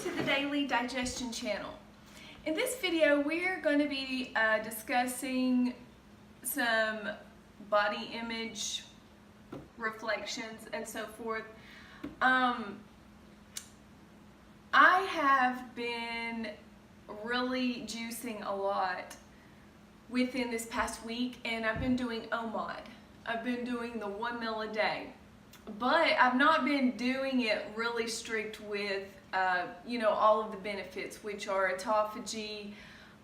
to the Daily Digestion channel. In this video, we're going to be discussing some body image reflections and so forth. I have been really juicing a lot within this past week, and I've been doing OMAD. I've been doing the 1 meal a day, but I've not been doing it really strict with all of the benefits, which are autophagy,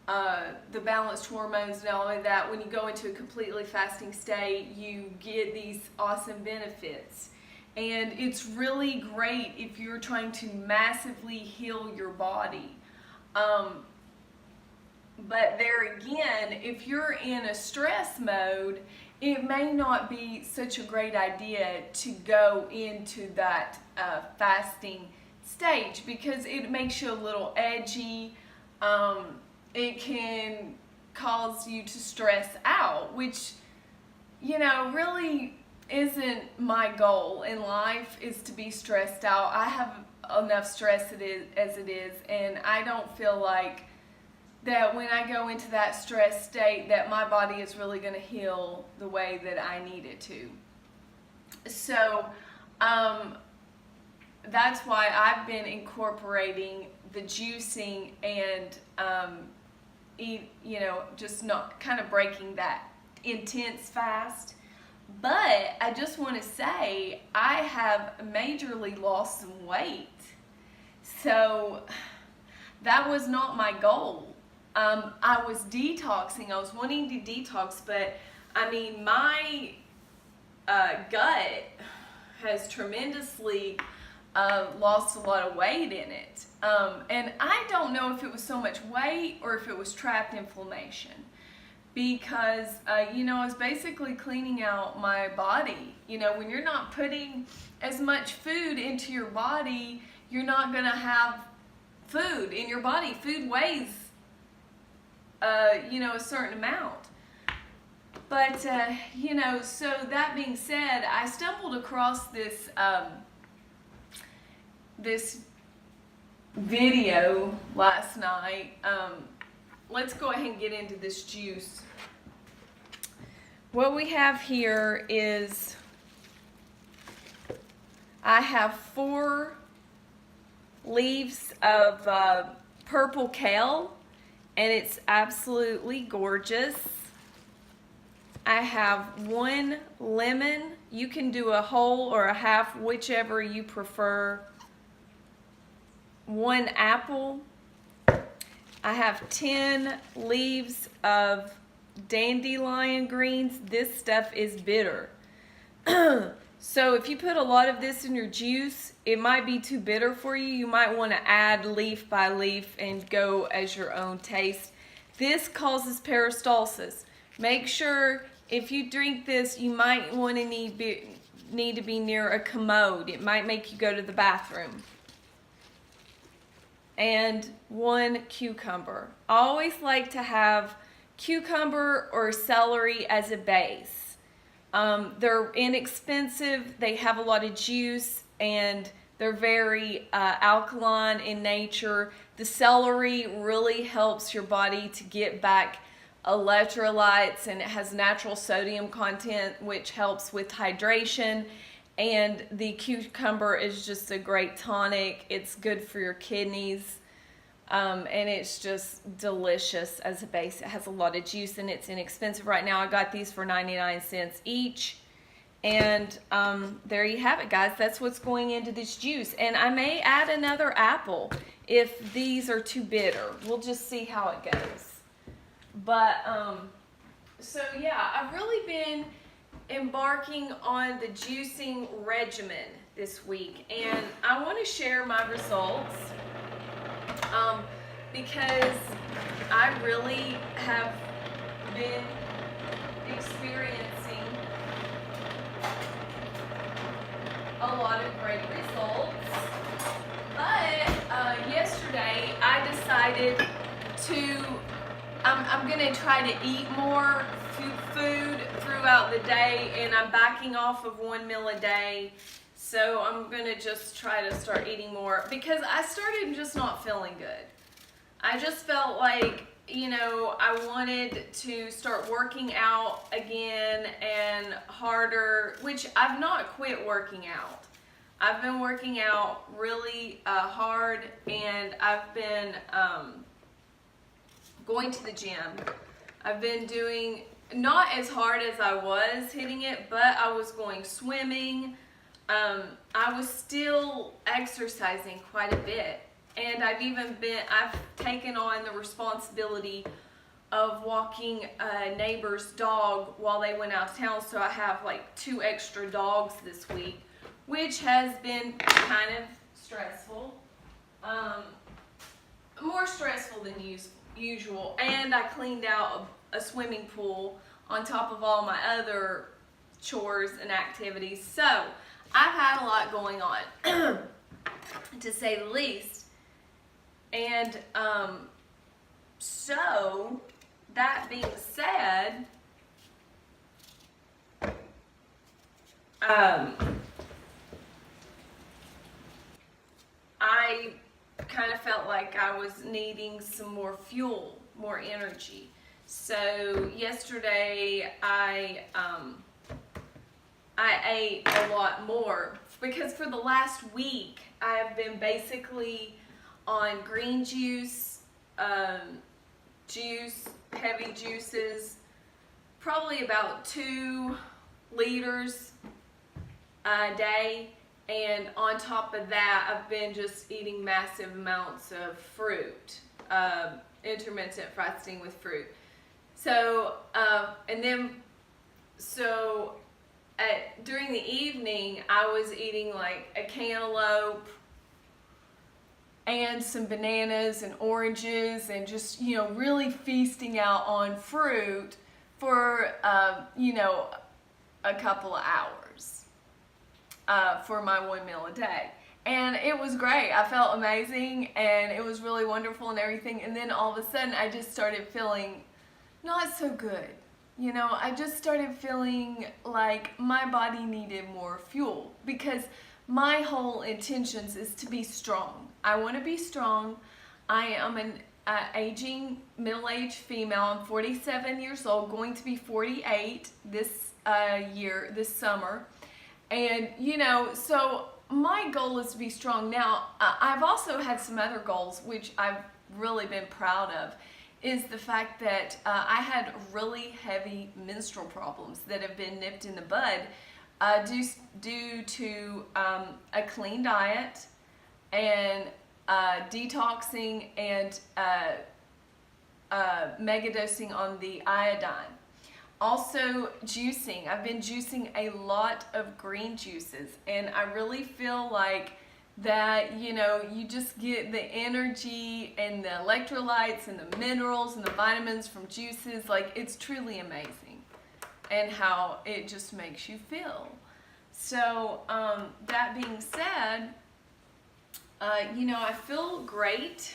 the balanced hormones and all of that. When you go into a completely fasting state, you get these awesome benefits. And it's really great if you're trying to massively heal your body. But there again, if you're in a stress mode, it may not be such a great idea to go into that fasting stage, because it makes you a little edgy. It can cause you to stress out, which, really isn't my goal in life, is to be stressed out. I have enough stress as it is, and I don't feel like that when I go into that stress state that my body is really going to heal the way that I need it to. So that's why I've been incorporating the juicing and just not kind of breaking that intense fast. But I just want to say I have majorly lost some weight. So that was not my goal. I was detoxing. I was wanting to detox, but my gut has tremendously lost a lot of weight in it. And I don't know if it was so much weight or if it was trapped inflammation, because I was basically cleaning out my body. When you're not putting as much food into your body, you're not going to have food in your body. Food weighs a certain amount. But so that being said, I stumbled across this this video last night. Let's go ahead and get into this juice. What we have here is, I have 4 leaves of purple kale, and it's absolutely gorgeous. I have 1 lemon. You can do a whole or a half, whichever you prefer. 1 apple. I have 10 leaves of dandelion greens. This stuff is bitter. So if you put a lot of this in your juice, it might be too bitter for you. You might want to add leaf by leaf and go as your own taste. This causes peristalsis. Make sure if you drink this, you might want to need to be near a commode. It might make you go to the bathroom. And 1 cucumber. I always like to have cucumber or celery as a base. They're inexpensive, they have a lot of juice, and they're very alkaline in nature. The celery really helps your body to get back electrolytes, and it has natural sodium content, which helps with hydration. And the cucumber is just a great tonic. It's good for your kidneys, and it's just delicious as a base. It has a lot of juice, and it's inexpensive. Right now I got these for 99 cents each. And there you have it, guys. That's what's going into this juice. And I may add another apple if these are too bitter. We'll just see how it goes. But so yeah, I've really been embarking on the juicing regimen this week, and I want to share my results because I really have been experiencing a lot of great results. But yesterday I decided I'm going to try to eat more food throughout the day, and I'm backing off of 1 meal a day So I'm gonna just try to start eating more because I started just not feeling good. I just felt like, you know, I wanted to start working out again and harder, which I've not quit working out. I've been working out really hard, and I've been going to the gym. I've been doing not as hard as I was hitting it, but I was going swimming. I was still exercising quite a bit, and I've taken on the responsibility of walking a neighbor's dog while they went out of town, so I have like 2 extra dogs this week, which has been kind of stressful, more stressful than usual, and I cleaned out a swimming pool on top of all my other chores and activities, so I've had a lot going on, to say the least. And so, that being said, I kind of felt like I was needing some more fuel, more energy. So yesterday I ate a lot more because for the last week I have been basically on green juice, heavy juices, probably about 2 liters a day, and on top of that I've been just eating massive amounts of fruit, intermittent fasting with fruit. So during the evening, I was eating like a cantaloupe and some bananas and oranges, and just, you know, really feasting out on fruit for, you know, a couple of hours for my 1 meal a day. And it was great. I felt amazing, and it was really wonderful and everything. And then all of a sudden, I just started feeling not so good. You know, I just started feeling like my body needed more fuel, because my whole intentions is to be strong. I want to be strong. I am an aging middle-aged female. I'm 47 years old, going to be 48 this this summer. And, you know, so my goal is to be strong. Now, I've also had some other goals, which I've really been proud of, is the fact that I had really heavy menstrual problems that have been nipped in the bud due to a clean diet and detoxing and megadosing on the iodine. Also juicing. I've been juicing a lot of green juices, and I really feel like that, you know, you just get the energy and the electrolytes and the minerals and the vitamins from juices. Like, it's truly amazing, and how it just makes you feel. So that being said, you know, I feel great,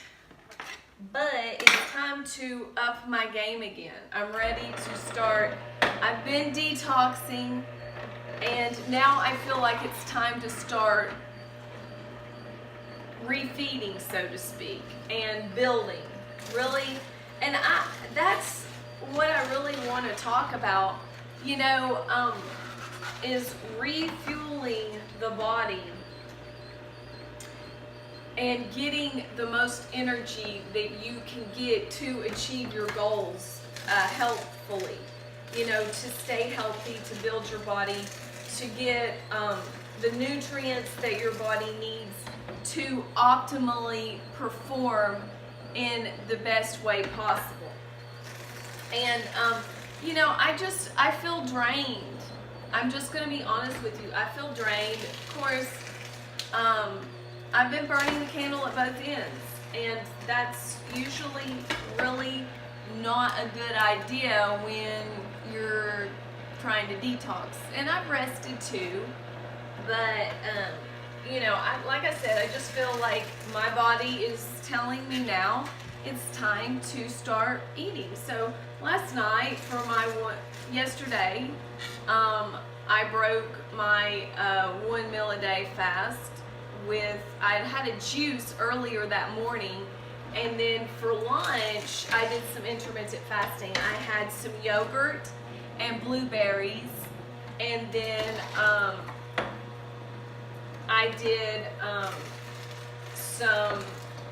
but it's time to up my game again. I'm ready to start. I've been detoxing, and now I feel like it's time to start refeeding, so to speak, and building, really. And that's what I really want to talk about, you know, is refueling the body and getting the most energy that you can get to achieve your goals healthfully, you know, to stay healthy, to build your body, to get the nutrients that your body needs to optimally perform in the best way possible. And you know, I feel drained. I'm just gonna be honest with you. I feel drained. Of course, I've been burning the candle at both ends, and that's usually really not a good idea when you're trying to detox. And I've rested too, but you know, like I said, I just feel like my body is telling me now it's time to start eating. So last night, yesterday, I broke my 1 meal a day fast with, I had a juice earlier that morning, and then for lunch I did some intermittent fasting. I had some yogurt and blueberries, and then I did some,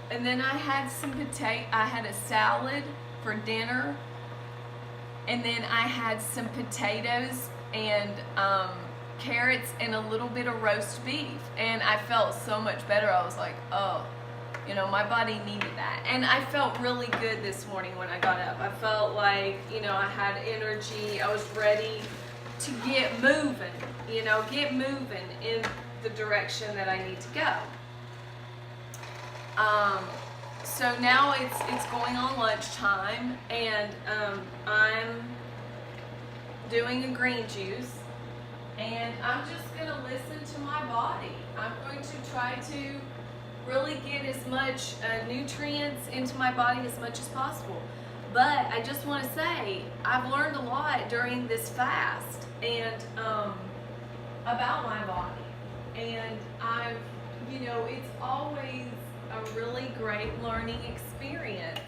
and then I had some I had a salad for dinner, and then I had some potatoes and carrots and a little bit of roast beef, and I felt so much better. I was like, oh, you know, my body needed that. And I felt really good this morning when I got up. I felt like, you know, I had energy. I was ready to get moving, you know, get moving in the direction that I need to go. So now it's going on lunchtime, and I'm doing a green juice, and I'm just going to listen to my body. I'm going to try to really get as much nutrients into my body as much as possible. But I just want to say, I've learned a lot during this fast and about my body. And I've, you know, it's always a really great learning experience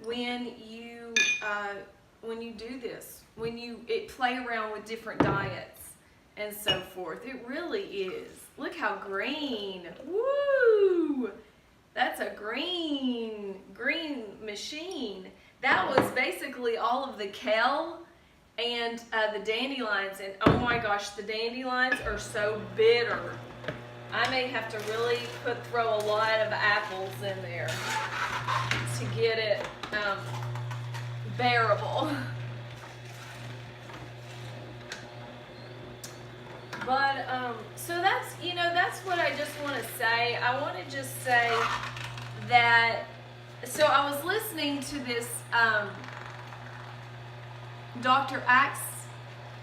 when you do this, when you play around with different diets and so forth. It really is. Look how green. Woo! That's a green machine. That was basically all of the kale and the dandelions. And oh my gosh, the dandelions are so bitter. I may have to really throw a lot of apples in there to get it bearable. But so that's, you know, that's what I just want to say. I want to just say that, so I was listening to this Dr. Axe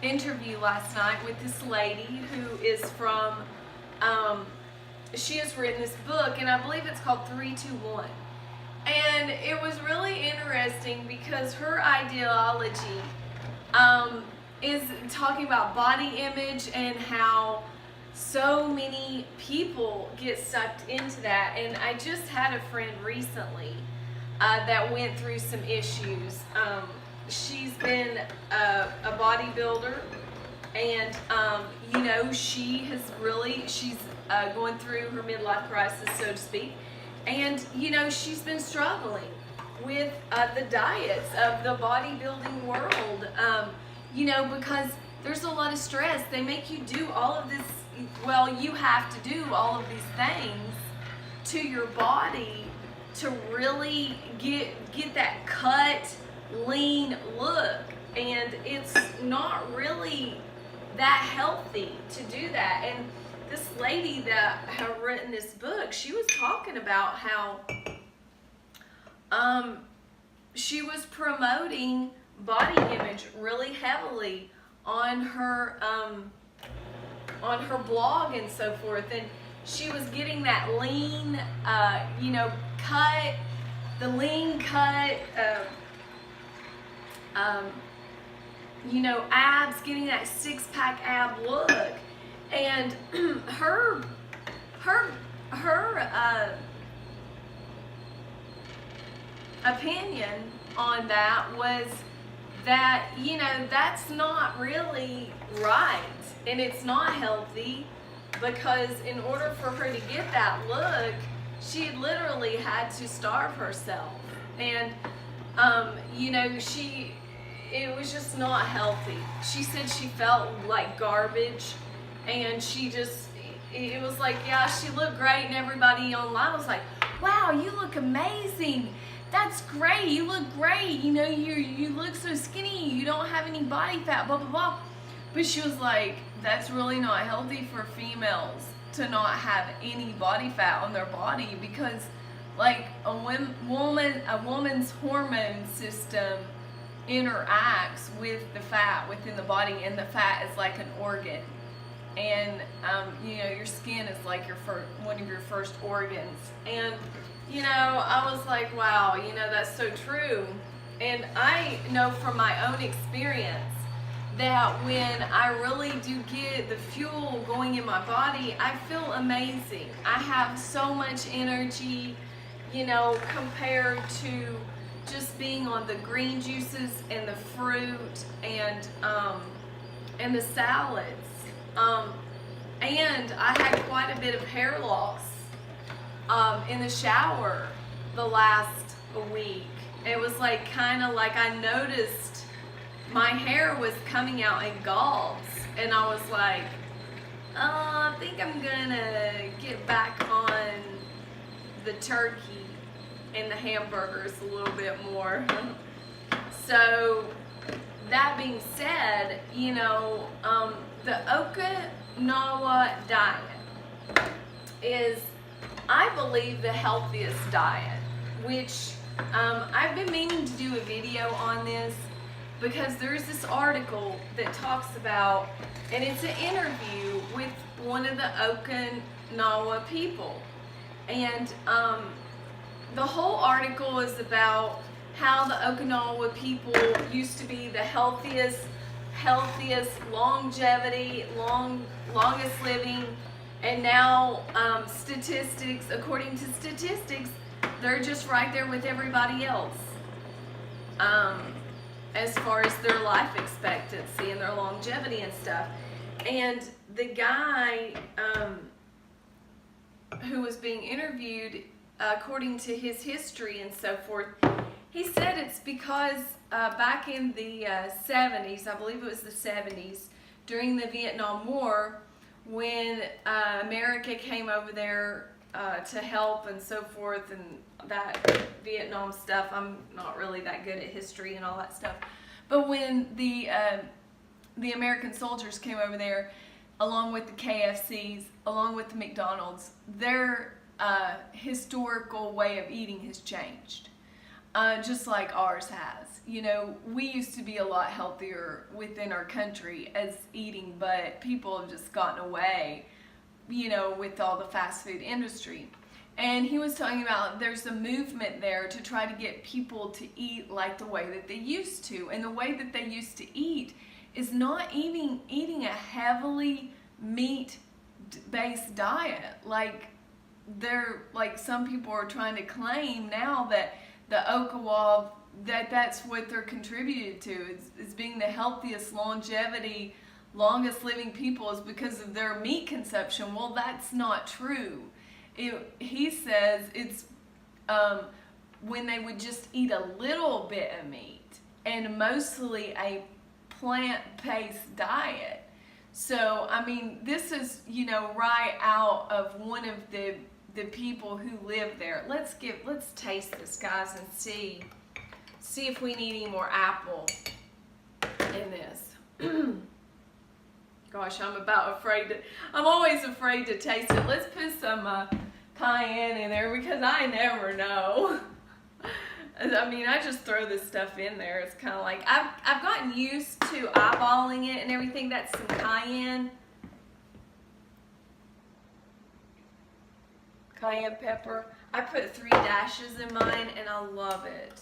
interview last night with this lady who is from, she has written this book, and I believe it's called 3-2-1. And it was really interesting because her ideology is talking about body image and how so many people get sucked into that. And I just had a friend recently that went through some issues. She's been a bodybuilder, and you know, she's going through her midlife crisis, so to speak. And you know, she's been struggling with the diets of the bodybuilding world. You know, because there's a lot of stress. They make you do all of this. Well, you have to do all of these things to your body to really get that cut, lean look. And it's not really that healthy to do that. And this lady that had written this book, she was talking about how she was promoting body image really heavily on her blog and so forth, and she was getting that lean, you know, cut, the lean cut, you know, abs, getting that 6-pack ab look, and her opinion on that was that, you know, that's not really right, and it's not healthy, because in order for her to get that look, she literally had to starve herself. And you know, it was just not healthy. She said she felt like garbage, and it was like, yeah, she looked great, and everybody online was like, wow, you look amazing. That's great, you look great, you know, you look so skinny, you don't have any body fat, blah, blah, blah. But she was like, that's really not healthy for females to not have any body fat on their body, because like a woman's hormone system interacts with the fat within the body, and the fat is like an organ. And you know, your skin is like one of your first organs. And you know, I was like, wow, you know, that's so true. And I know from my own experience that when I really do get the fuel going in my body, I feel amazing. I have so much energy, you know, compared to just being on the green juices and the fruit and the salads. And I had quite a bit of hair loss in the shower the last week. It was like kind of like I noticed my hair was coming out in galls, and I was like, oh, I think I'm gonna get back on the turkey and the hamburgers a little bit more. So that being said, you know, the Okinawa diet is, I believe, the healthiest diet, which I've been meaning to do a video on this because there's this article that talks about, and it's an interview with one of the Okinawa people, and the whole article is about how the Okinawa people used to be the healthiest, longevity, longest living, and now according to statistics, they're just right there with everybody else as far as their life expectancy and their longevity and stuff. And the guy who was being interviewed, according to his history and so forth, he said it's because back in the 70s, I believe it was the 70s, during the Vietnam War, when America came over there to help and so forth, and that Vietnam stuff, I'm not really that good at history and all that stuff, but when the American soldiers came over there, along with the KFCs, along with the McDonald's, their historical way of eating has changed, just like ours has. You know, we used to be a lot healthier within our country as eating, but people have just gotten away, you know, with all the fast food industry. And he was talking about there's a movement there to try to get people to eat like the way that they used to. And the way that they used to eat is not eating a heavily meat-based diet. Like some people are trying to claim now that the Okinawa, that's what they're contributed to, is being the healthiest longevity, longest living people is because of their meat consumption. Well, that's not true. He says it's when they would just eat a little bit of meat and mostly a plant-based diet. So, I mean, this is, you know, right out of one of the people who live there. Let's taste this, guys, and see if we need any more apple in this. Gosh, I'm always afraid to taste it. Let's put some cayenne in there because I never know. I mean, I just throw this stuff in there. It's kind of like, I've gotten used to eyeballing it and everything. That's some cayenne pepper. I put 3 dashes in mine and I love it.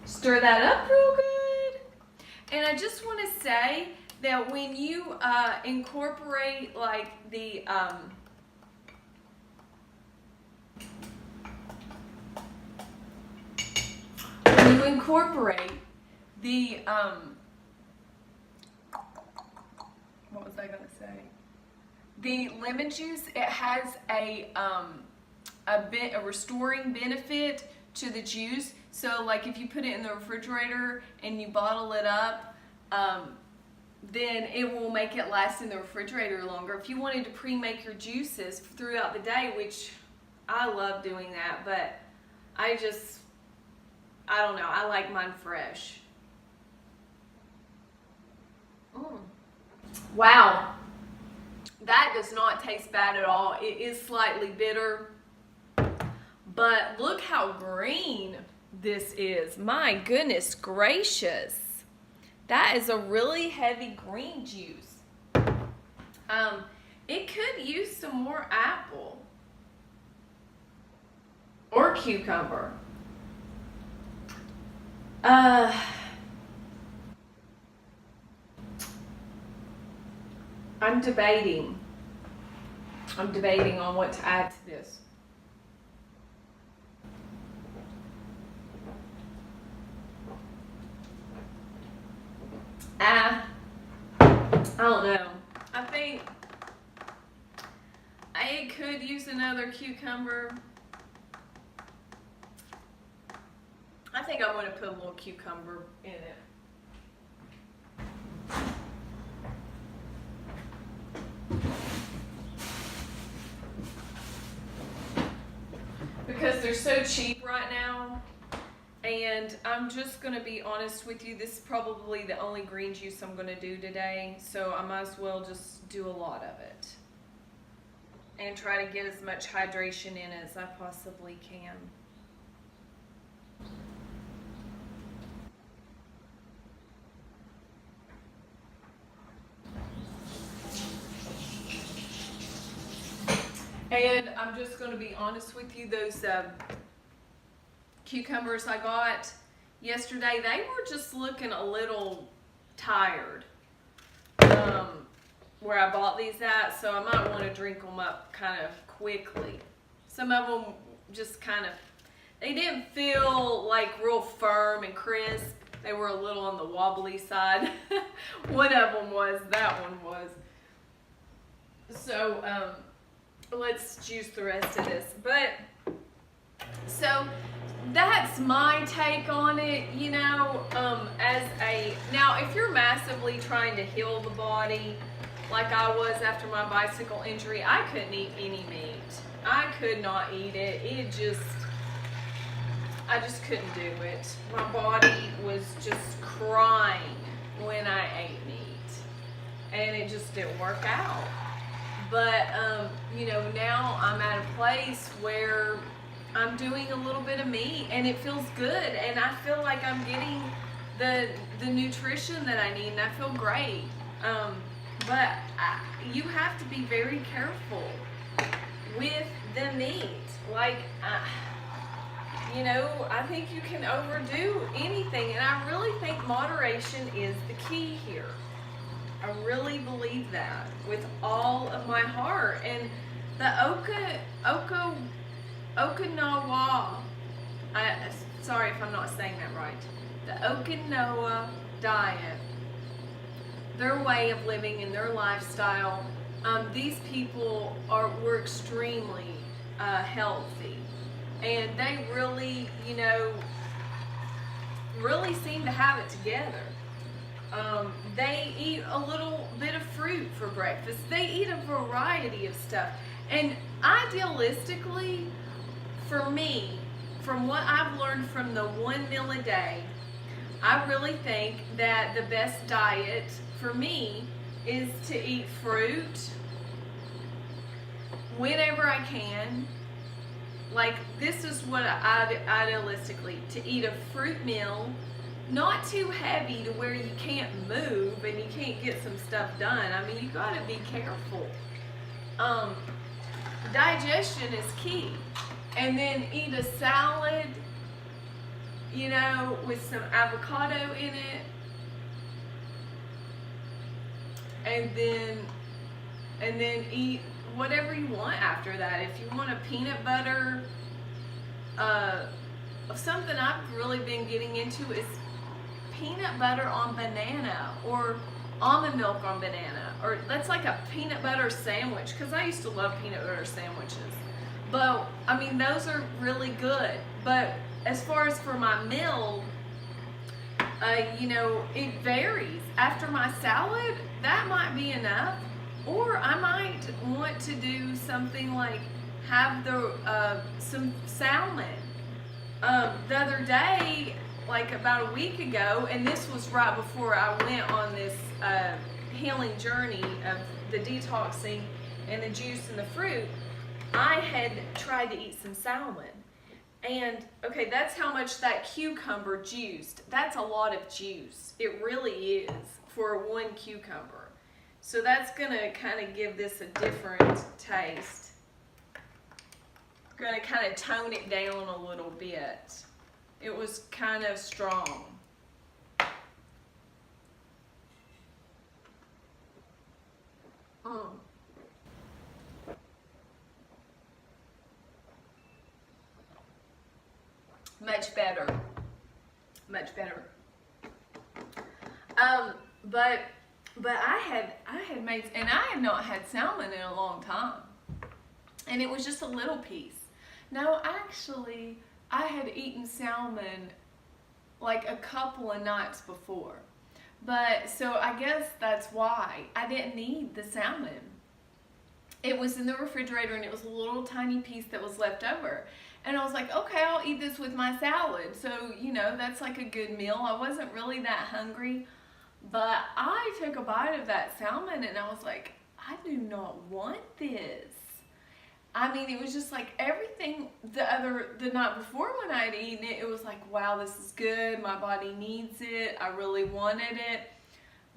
Stir that up real good. And I just want to say that when you incorporate like the what was I going to say? The lemon juice, it has a restoring benefit to the juice. So like if you put it in the refrigerator and you bottle it up, then it will make it last in the refrigerator longer. If you wanted to pre-make your juices throughout the day, which I love doing that, but I don't know, I like mine fresh. Wow, that does not taste bad at all. It is slightly bitter, but look how green this is. My goodness gracious. That is a really heavy green juice. It could use some more apple. or cucumber. I'm debating. I'm debating on what to add to this. I don't know. I think I could use another cucumber. I think I'm going to put a little cucumber in it. Because they're so cheap right now. And I'm just going to be honest with you, this is probably the only green juice I'm going to do today. So I might as well just do a lot of it. And try to get as much hydration in as I possibly can. And I'm just going to be honest with you, those cucumbers I got yesterday, they were just looking a little tired where I bought these at, so I might want to drink them up kind of quickly. Some of them just kind of, they didn't feel like real firm and crisp. They were a little on the wobbly side. One of them was, that one was. So let's juice the rest of this. But so that's my take on it, you know, now if you're massively trying to heal the body, like I was after my bicycle injury, I couldn't eat any meat. I could not eat it. I just couldn't do it. My body was just crying when I ate meat, and it just didn't work out. But, you know, now I'm at a place where I'm doing a little bit of meat and it feels good, and I feel like I'm getting the nutrition that I need, and I feel great. But you have to be very careful with the meat. Like, you know, I think you can overdo anything, and I really think moderation is the key here. I really believe that with all of my heart. And the Okinawa, sorry if I'm not saying that right, the Okinawa diet, their way of living and their lifestyle, these people were extremely healthy, and they really, you know, really seem to have it together. They eat a little bit of fruit for breakfast. They eat a variety of stuff. And idealistically, for me, from what I've learned from the 1 meal a day, I really think that the best diet for me is to eat fruit whenever I can. Like, this is what idealistically, to eat a fruit meal, not too heavy to where you can't move and you can't get some stuff done. I mean, you gotta be careful. Digestion is key. And then eat a salad, you know, with some avocado in it. And then eat whatever you want after that. If you want a peanut butter, something I've really been getting into is peanut butter on banana, or almond milk on banana, or that's like a peanut butter sandwich, because I used to love peanut butter sandwiches. But I mean, those are really good. But as far as for my meal, you know, it varies. After my salad, that might be enough, or I might want to do something like have some salmon. The other day, like about a week ago, and this was right before I went on this healing journey of the detoxing and the juice and the fruit, I had tried to eat some salmon. And okay, that's how much that cucumber juiced. That's a lot of juice. It really is for one cucumber. So that's gonna kind of give this a different taste. I'm going to kind of tone it down a little bit. It was kind of strong. Much better. Much better. But I had made, and I had not had salmon in a long time. And it was just a little piece. No, actually, I had eaten salmon like a couple of nights before. But, so I guess that's why I didn't need the salmon. It was in the refrigerator and it was a little tiny piece that was left over. And I was like, okay, I'll eat this with my salad. So, you know, that's like a good meal. I wasn't really that hungry. But I took a bite of that salmon and I was like, I do not want this. I mean, it was just like everything the night before when I had eaten it, it was like, wow, this is good. My body needs it. I really wanted it.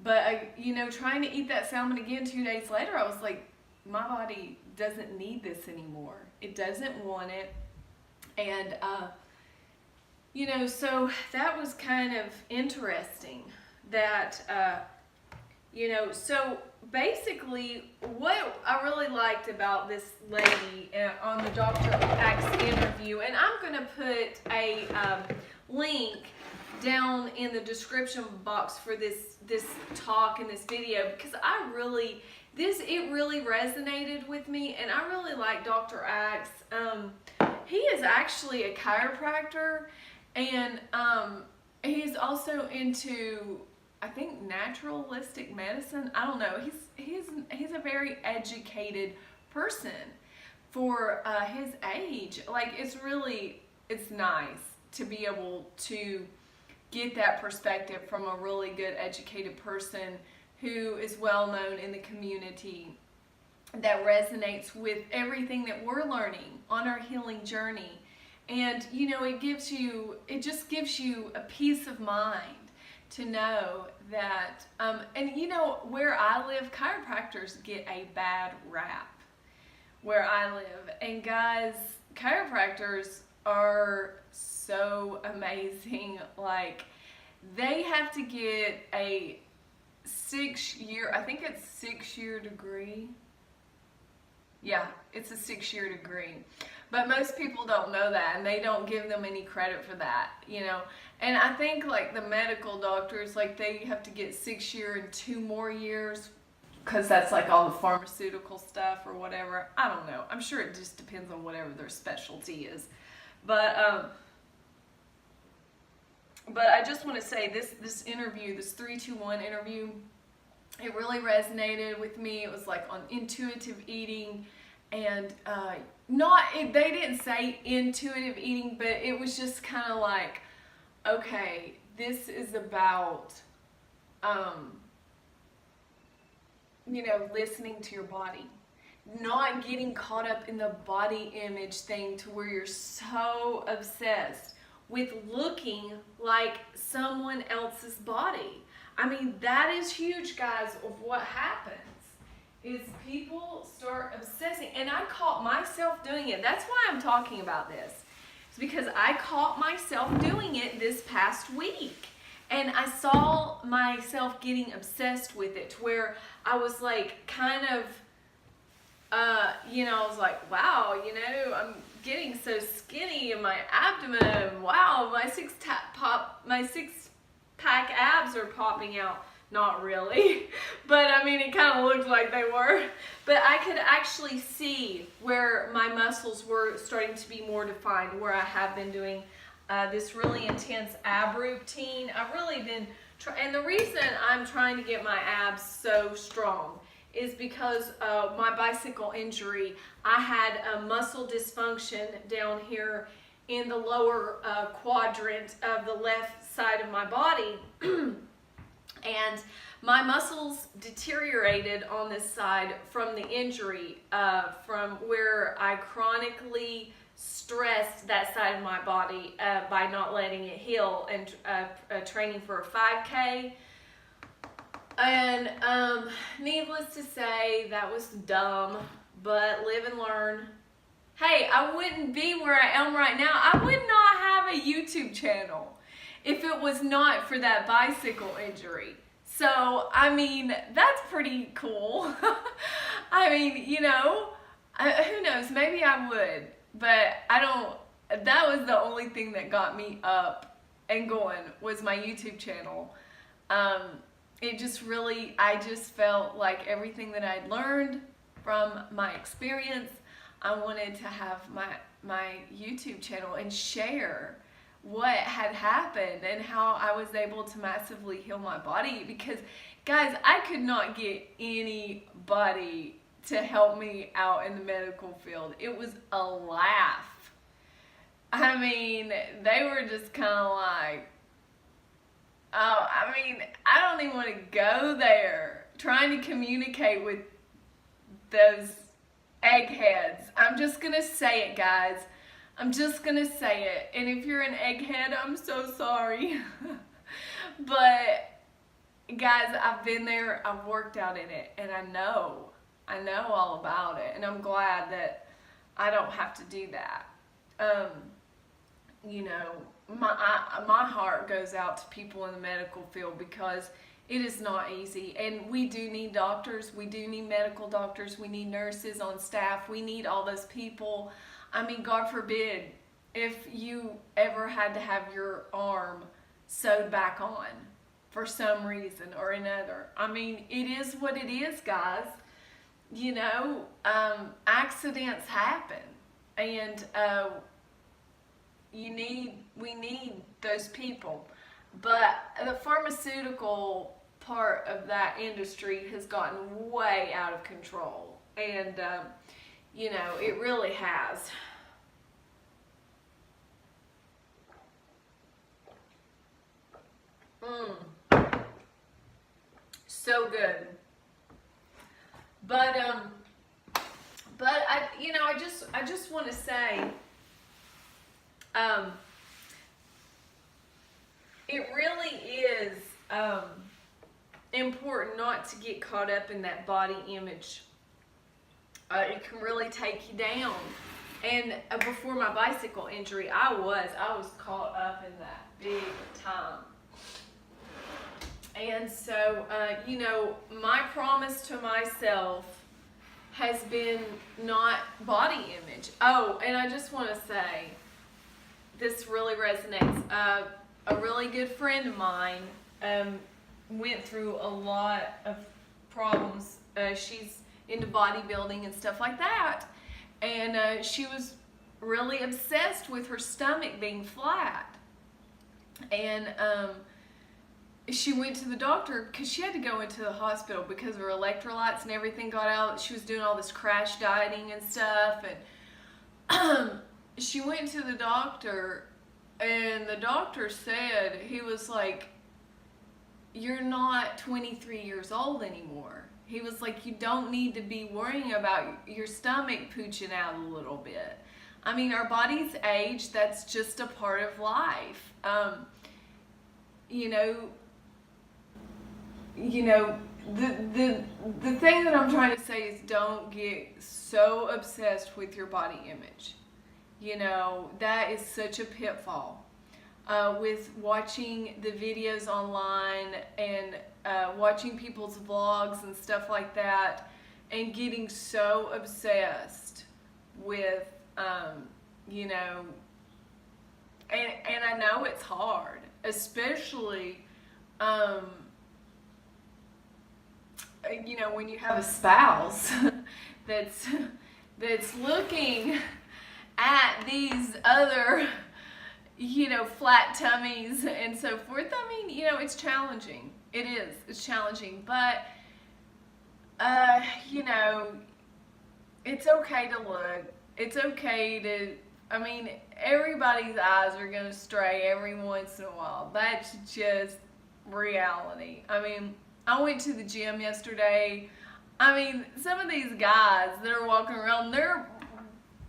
But, you know, trying to eat that salmon again 2 days later, I was like, my body doesn't need this anymore. It doesn't want it. And, you know, so that was kind of interesting that, you know, so basically what I really liked about this lady on the Dr. Axe interview, and I'm going to put a link down in the description box for this talk and this video, because I really, it really resonated with me, and I really like Dr. Axe. He is actually a chiropractor, and he's also into, I think, naturalistic medicine. I don't know. He's a very educated person for his age. Like, it's nice to be able to get that perspective from a really good educated person who is well known in the community, that resonates with everything that we're learning on our healing journey. And, you know, it just gives you a peace of mind to know that, and you know, where I live, chiropractors get a bad rap where I live. And guys, chiropractors are so amazing. Like, they have to get a 6-year, I think it's 6-year degree. Yeah, it's a 6-year degree. But most people don't know that, and they don't give them any credit for that, you know. And I think, like, the medical doctors, like, they have to get 6-year and 2 more years, because that's, like, all the pharmaceutical stuff or whatever. I don't know. I'm sure it just depends on whatever their specialty is. But I just want to say, this interview, this 3-2-1 interview, it really resonated with me. It was like on intuitive eating, and they didn't say intuitive eating, but it was just kind of like, okay, this is about, you know, listening to your body, not getting caught up in the body image thing to where you're so obsessed with looking like someone else's body. I mean, that is huge, guys, of what happens is people start obsessing. And I caught myself doing it. That's why I'm talking about this. It's because I caught myself doing it this past week. And I saw myself getting obsessed with it to where I was like kind of, you know, I was like, wow, you know, I'm getting so skinny in my abdomen. Wow, my six-pack abs are popping out. Not really, but I mean, it kind of looked like they were. But I could actually see where my muscles were starting to be more defined, where I have been doing this really intense ab routine. I've really been, and the reason I'm trying to get my abs so strong is because my bicycle injury. I had a muscle dysfunction down here in the lower quadrant of the left side of my body. And my muscles deteriorated on this side from the injury, from where I chronically stressed that side of my body by not letting it heal and training for a 5K. And needless to say, that was dumb, but live and learn. Hey, I wouldn't be where I am right now. I would not have a YouTube channel if it was not for that bicycle injury. So, I mean, that's pretty cool. I mean, you know, who knows, maybe I would, but I don't, that was the only thing that got me up and going was my YouTube channel. It just really, I just felt like everything that I'd learned from my experience, I wanted to have my YouTube channel and share what had happened and how I was able to massively heal my body, because guys, I could not get anybody to help me out in the medical field. It was a laugh. I mean, they were just kind of like, oh, I mean, I don't even want to go there trying to communicate with those eggheads. I'm just gonna say it, guys. I'm just gonna say it. And if you're an egghead, I'm so sorry. But guys, I've been there, I've worked out in it, and I know all about it. And I'm glad that I don't have to do that. You know, my heart goes out to people in the medical field, because it is not easy, and we do need doctors, we do need medical doctors, we need nurses on staff, we need all those people. I mean, God forbid if you ever had to have your arm sewed back on for some reason or another. I mean, it is what it is, guys. You know, accidents happen, and we need those people. But the pharmaceutical part of that industry has gotten way out of control, and you know, it really has. So good. But I, you know, I just want to say, it really is important not to get caught up in that body image. It can really take you down. And before my bicycle injury, I was caught up in that big time. And so, you know, my promise to myself has been not body image. Oh, and I just want to say, this really resonates. A really good friend of mine went through a lot of problems. She's into bodybuilding and stuff like that. And she was really obsessed with her stomach being flat. And she went to the doctor because she had to go into the hospital because her electrolytes and everything got out. She was doing all this crash dieting and stuff. And she went to the doctor, and the doctor said, he was like, you're not 23 years old anymore. He was like, you don't need to be worrying about your stomach pooching out a little bit. I mean, our bodies age. That's just a part of life. You know, the thing that I'm trying to say is, don't get so obsessed with your body image. You know, that is such a pitfall. With watching the videos online and watching people's vlogs and stuff like that, and getting so obsessed with, you know, and I know it's hard, especially, you know, when you have a spouse that's looking at these other, you know, flat tummies and so forth. I mean, you know, it's challenging. It is. It's challenging. But, you know, it's okay to look. It's okay to, I mean, everybody's eyes are going to stray every once in a while. That's just reality. I mean, I went to the gym yesterday. I mean, some of these guys that are walking around, they're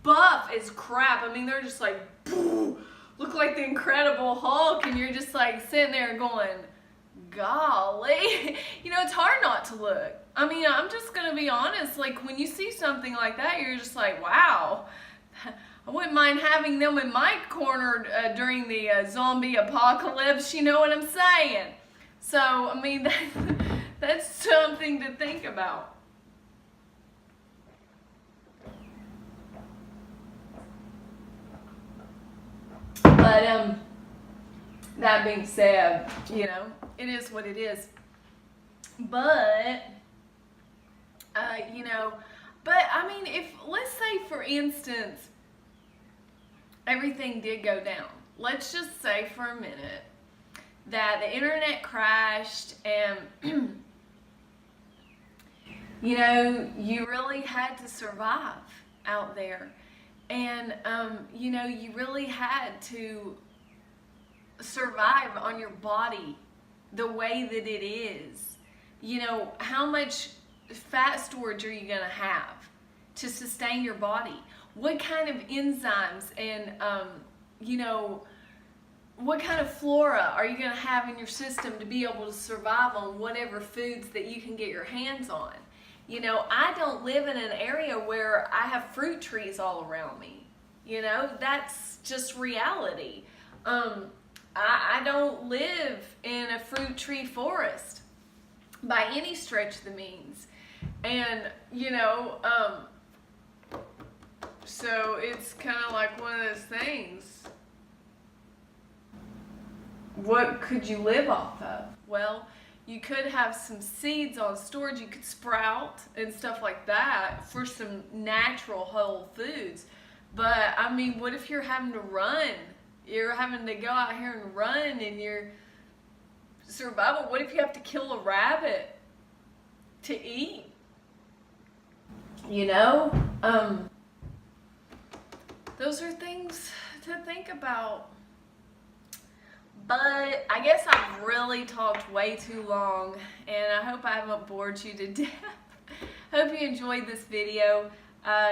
buff as crap. I mean, they're just like, look like the Incredible Hulk, and you're just like sitting there going, golly. You know, it's hard not to look. I mean, I'm just gonna be honest, like when you see something like that, you're just like, wow, I wouldn't mind having them in my corner during the zombie apocalypse, you know what I'm saying? So, I mean, that's something to think about. But, that being said, you know, it is what it is. But, you know, but I mean, if, let's say for instance, everything did go down. Let's just say for a minute that the internet crashed and, you know, you really had to survive out there. And, you know, you really had to survive on your body the way that it is. You know, how much fat storage are you going to have to sustain your body? What kind of enzymes and, you know, what kind of flora are you going to have in your system to be able to survive on whatever foods that you can get your hands on? You know, I don't live in an area where I have fruit trees all around me. You know, that's just reality. I don't live in a fruit tree forest by any stretch of the means. And, you know, so it's kind of like one of those things. What could you live off of? Well, you could have some seeds on storage you could sprout and stuff like that for some natural whole foods. But, I mean, what if you're having to run? You're having to go out here and run in your survival. What if you have to kill a rabbit to eat? You know? Those are things to think about. But I guess I've really talked way too long, and I hope I haven't bored you to death. Hope you enjoyed this video.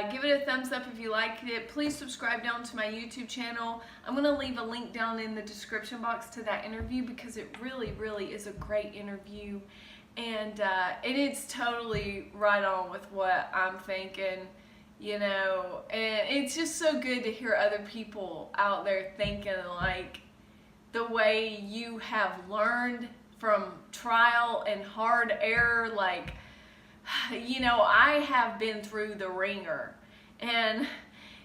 Give it a thumbs up if you liked it. Please subscribe down to my YouTube channel. I'm going to leave a link down in the description box to that interview because it really, really is a great interview. And it's totally right on with what I'm thinking, you know. And it's just so good to hear other people out there thinking like the way you have learned from trial and hard error. Like, you know, I have been through the ringer, and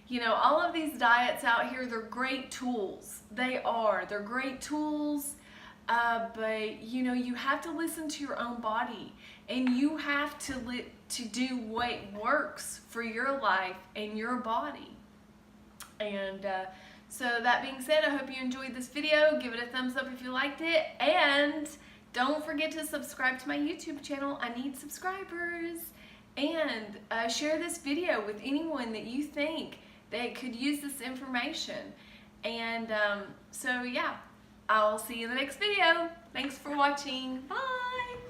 you know, all of these diets out here, they're great tools. They're great tools, but you know, you have to listen to your own body, and you have to do what works for your life and your body. And so that being said, I hope you enjoyed this video. Give it a thumbs up if you liked it, and don't forget to subscribe to my YouTube channel. I need subscribers. And share this video with anyone that you think that could use this information. And so yeah, I'll see you in the next video. Thanks for watching. Bye.